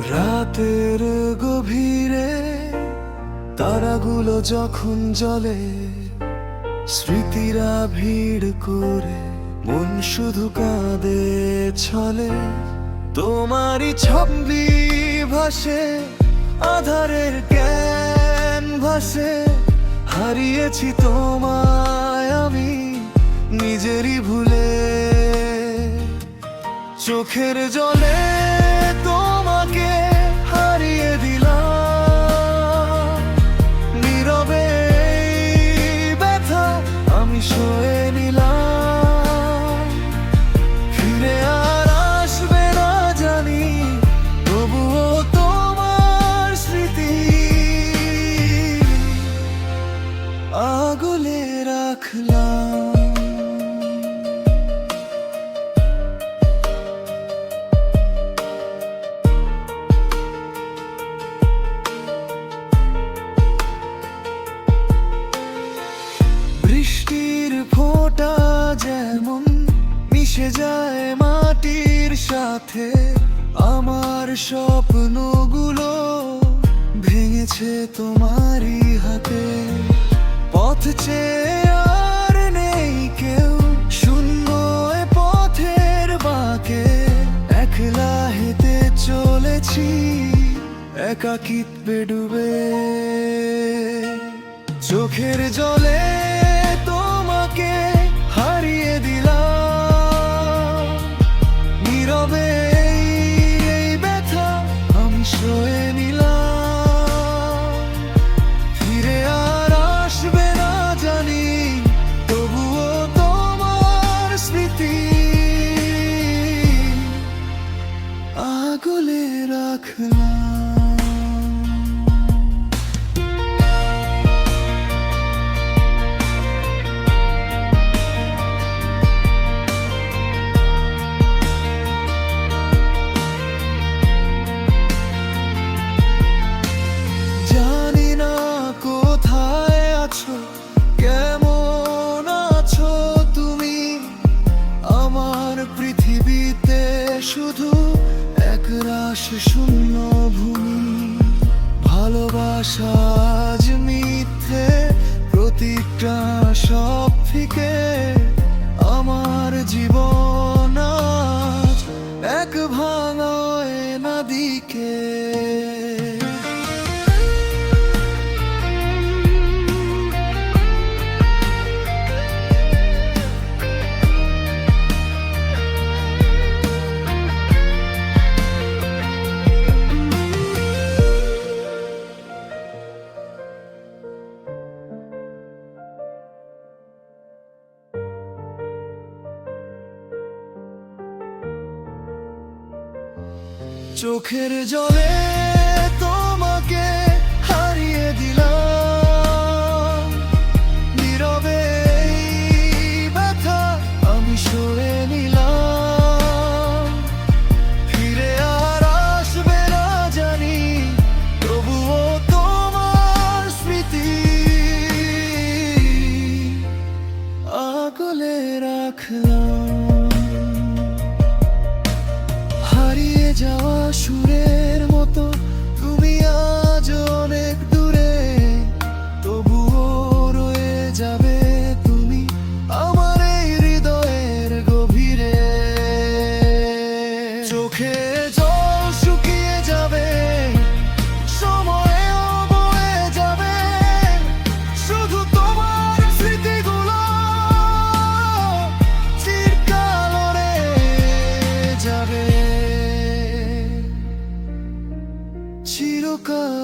রাতের গভীরে তারাগুলো যখন জ্বলে, স্মৃতিরা ভিড় করে মন শুধু কাঁদে ছলে। তোমারই ছবি ভাসে আধারের ক্যানভাসে, হারিয়েছি তোমায় আমি নিজেরই ভুলে। চোখের জলে তোমাকে হারিয়ে দিলাম, নীরবে এই ব্যথা আমি সয়ে নিলাম। ফিরে আর আসবে না জানি, তবুও তোমার স্মৃতি আগলে রাখলাম। বৃষ্টির ফোঁটা যেমন মিশে যায় মাটির সাথে, আমার স্বপ্নগুলো ভেঙেছে তোমারই হাতে। পথ চেয়ে আর নেই কেউ, শূন্য এ পথের বাঁকে, একলা হেঁটে চলেছি একাকিত্বে ডুবে। চোখের জলে তোমাকে হারিয়ে দিলাম, নীরবে এই ব্যথা আমি সয়ে নিলাম। ফিরে আর আসবে না জানি, তবুও তোমার স্মৃতি আগলে রাখলাম। কেমন আছো তুমি? আমার পৃথিবীতে শুধু একরাশ শূন্য ভূমি। ভালোবাসা আজ মিথ্যে, প্রতিটা সব ফিকে। আমার জীবন আজ এক ভাঙা নদীকে। চোখের জলে তোমাকে হারিয়ে দিলাম, নীরবে এই ব্যথা আমি সয়ে নিলাম। ফিরে আর আসবে না জানি, তবুও তোমার স্মৃতি আগলে রাখলাম। হারিয়ে যাওয়া সুরের মতো তুমি আজ অনেক দূরে, তবুও রয়ে যাবে তুমি আমার এই হৃদয়ের গভীরে। চোখে জল শুকিয়ে যাবে, সময়েও বয়ে যাবে, শুধু তোমার স্মৃতিগুলো চিরকাল রয়ে যাবে, চিরকাল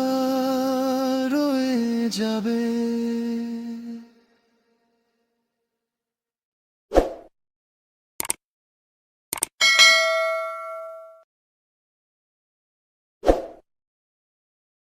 রয়ে যাবে।